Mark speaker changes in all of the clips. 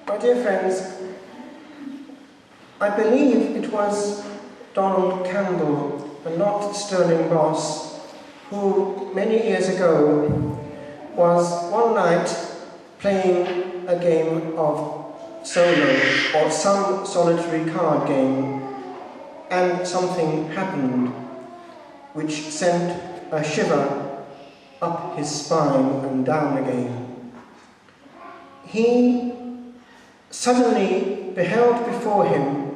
Speaker 1: My dear friends, I believe it was Donald Campbell and not Sterling Moss who many years ago was one night playing a game of solo or some solitary card game, and something happened which sent a shiver up his spine and down again. He suddenly beheld before him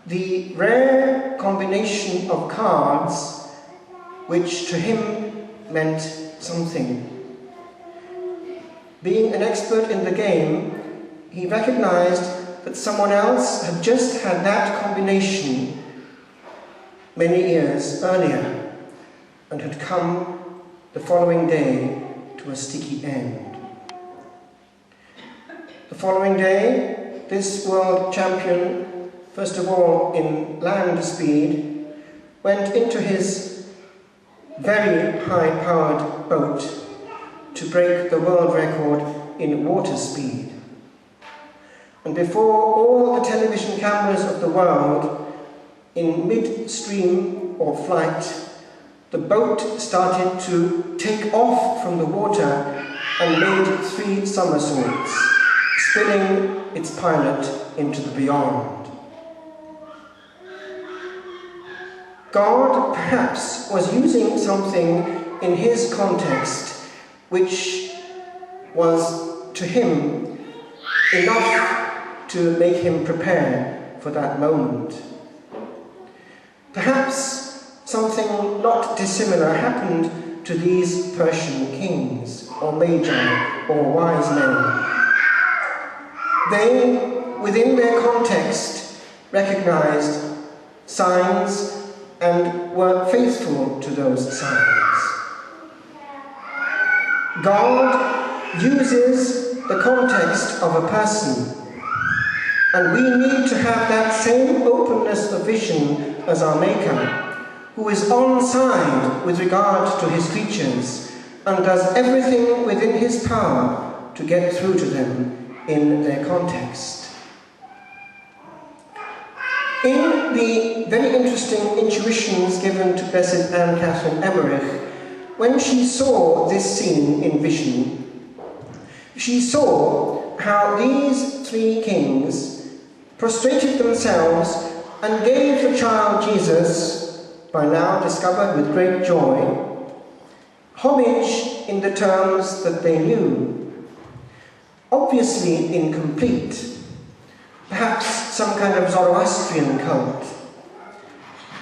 Speaker 1: the rare combination of cards which to him meant something. Being an expert in the game, he recognized that someone else had just had that combination many years earlier and had come the following day to a sticky end. The following day, this world champion, first of all in land speed, went into his very high-powered boat to break the world record in water speed. And before all the television cameras of the world, in mid-stream or flight, the boat started to take off from the water and made 3 somersaults, spilling its pilot into the beyond. God perhaps was using something in his context which was to him enough to make him prepare for that moment. Perhaps something not dissimilar happened to these Persian kings or magi or wise men. They, within their context, recognized signs and were faithful to those signs. God uses the context of a person, and we need to have that same openness of vision as our Maker, who is on side with regard to his creatures and does everything within his power to get through to them in their context. In the very interesting intuitions given to Blessed Anne Catherine Emmerich, when she saw this scene in vision, she saw how these 3 kings prostrated themselves and gave the child Jesus, by now discovered with great joy, homage in the terms that they knew. Obviously incomplete, perhaps some kind of Zoroastrian cult.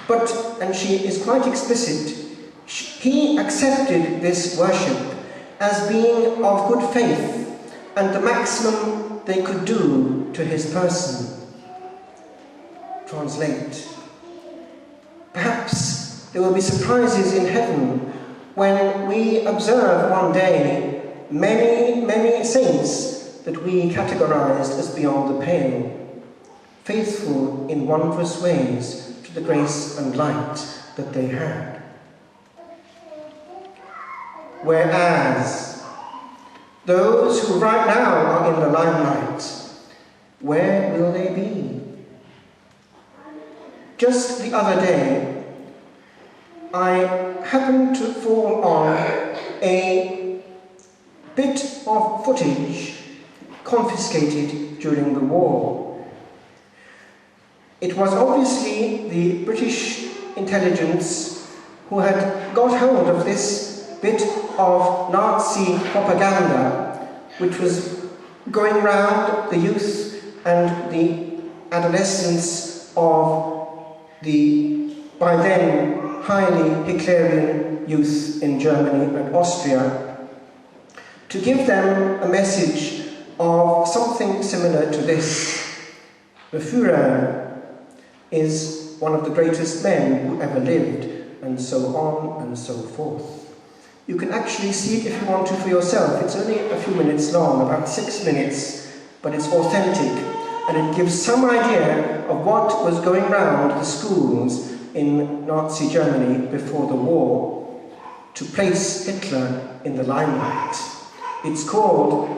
Speaker 1: But, and she is quite explicit, he accepted this worship as being of good faith and the maximum they could do to his person. Translate. Perhaps there will be surprises in heaven when we observe one day many saints that we categorized as beyond the pale, faithful in wondrous ways to the grace and light that they had. Whereas those who right now are in the limelight, where will they be? Just the other day, I happened to fall on a bit of footage confiscated during the war. It was obviously the British intelligence who had got hold of this bit of Nazi propaganda which was going round the youth and the adolescents of the by then highly Hitlerian youth in Germany and Austria, to give them a message of something similar to this. The Führer is one of the greatest men who ever lived, and so on and so forth. You can actually see it if you want to for yourself. It's only a few minutes long, about 6 minutes, but it's authentic, and it gives some idea of what was going round the schools in Nazi Germany before the war to place Hitler in the limelight. It's called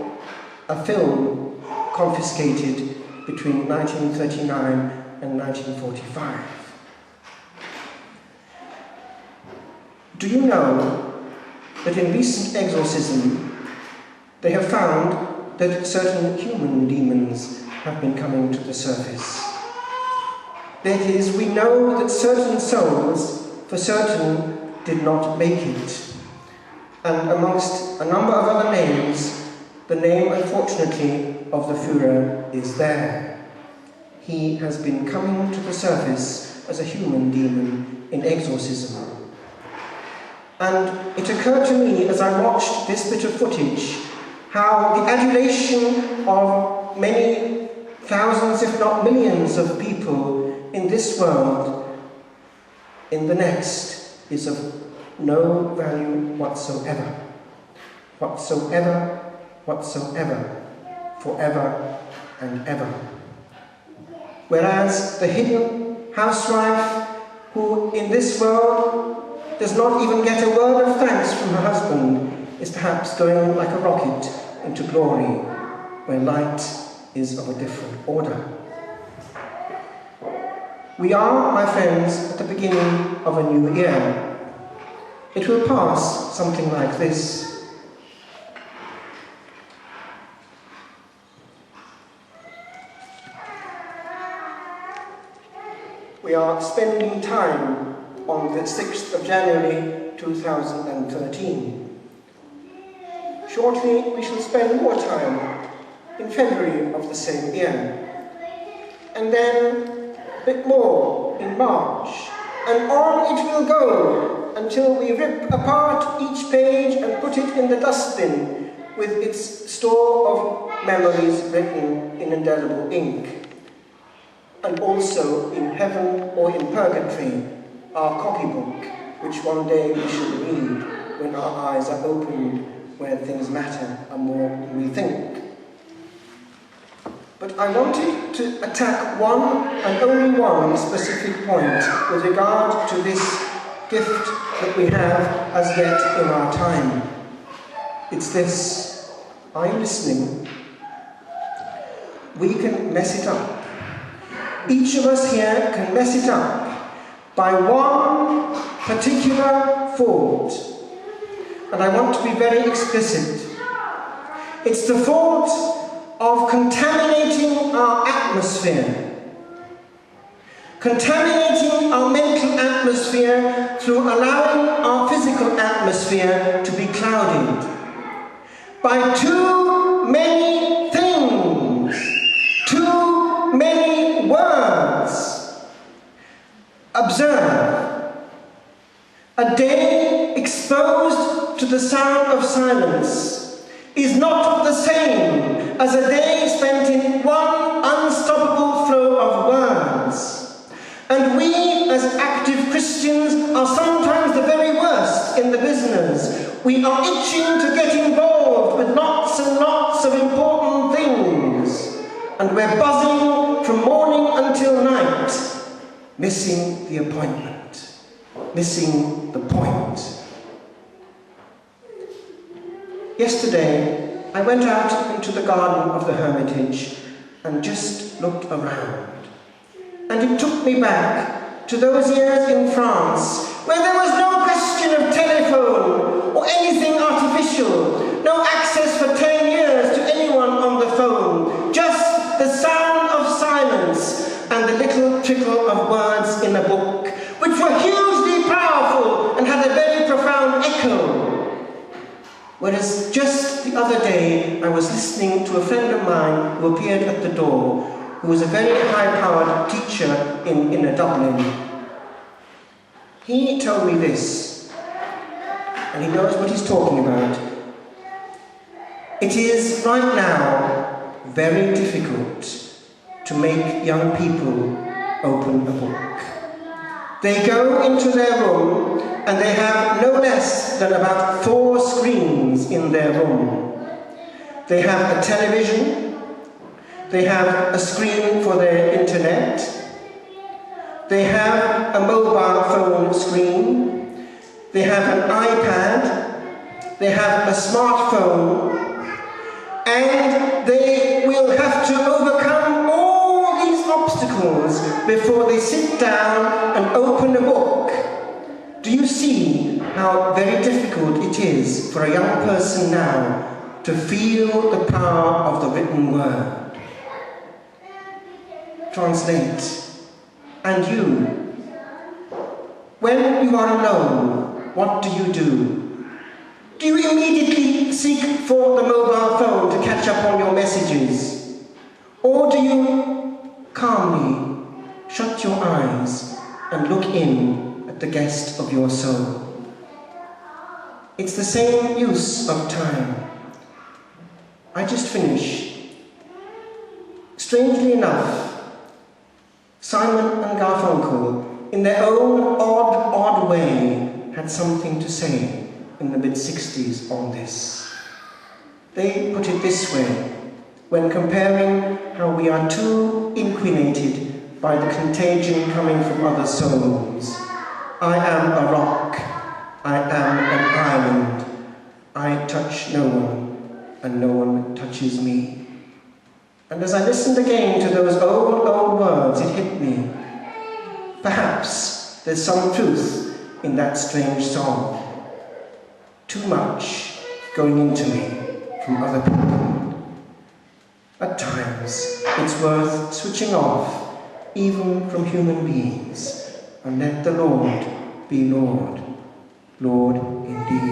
Speaker 1: a film confiscated between 1939 and 1945. Do you know that in recent exorcism they have found that certain human demons have been coming to the surface? That is, we know that certain souls, for certain, did not make it. And amongst a number of other names, the name, unfortunately, of the Führer is there. He has been coming to the surface as a human demon in exorcism. And it occurred to me as I watched this bit of footage how the adulation of many thousands, if not millions, of people in this world, in the next, is of no value whatsoever. Whatsoever, forever and ever. Whereas the hidden housewife, who in this world does not even get a word of thanks from her husband, is perhaps going like a rocket into glory, where light is of a different order. We are, my friends, at the beginning of a new year. It will pass something like this. We are spending time on the 6th of January 2013. Shortly we shall spend more time in February of the same year, and then a bit more in March, and on it will go until we rip apart each page and put it in the dustbin with its store of memories written in indelible ink. And also in heaven or in purgatory, our copybook, which one day we shall read when our eyes are opened, where things matter are more than we think. But I wanted to attack one and only one specific point with regard to this gift that we have as yet in our time. It's this: are you listening? We can mess it up. Each of us here can mess it up by one particular fault. And I want to be very explicit. It's the fault of contaminating our atmosphere. Contaminating our mental atmosphere through allowing our physical atmosphere to be clouded by too many things, too many words. Observe. A day exposed to the sound of silence is not the same as a day spent in one unstoppable flow of words. And we, as active Christians, are sometimes the very worst in the business. We are itching to get involved with lots and lots of important things. And we're buzzing from morning until night, missing the appointment, missing the point. Yesterday, I went out into the garden of the Hermitage and just looked around. And it took me back to those years in France where there was no question of telephone or anything artificial, no access for 10 years to anyone on the phone, just the sound of silence and the little trickle of words in a book, which were hugely powerful and had a very profound echo. Whereas just the other day I was listening to a friend of mine who appeared at the door, who was a very high-powered teacher in Dublin. He told me this, and he knows what he's talking about. It is right now very difficult to make young people open a book. They go into their room and they have no less than about 4 screens in their room. They have a television, they have a screen for their internet, they have a mobile phone screen, they have an iPad, they have a smartphone, and they will have to before they sit down and open a book? Do you see how very difficult it is for a young person now to feel the power of the written word? Translate. And you, when you are alone, what do you do? Do you immediately seek for the mobile phone to catch up on your messages? Or do you calmly shut your eyes and look in at the guest of your soul? It's the same use of time. I just finished. Strangely enough, Simon and Garfunkel, in their own odd way, had something to say in the mid-60s on this. They put it this way, when comparing how we are too inquinated by the contagion coming from other souls. I am a rock, I am an island, I touch no one, and no one touches me. And as I listened again to those old words, it hit me. Perhaps there's some truth in that strange song. Too much going into me from other people. At times, it's worth switching off, even from human beings, and let the Lord be Lord, Lord indeed.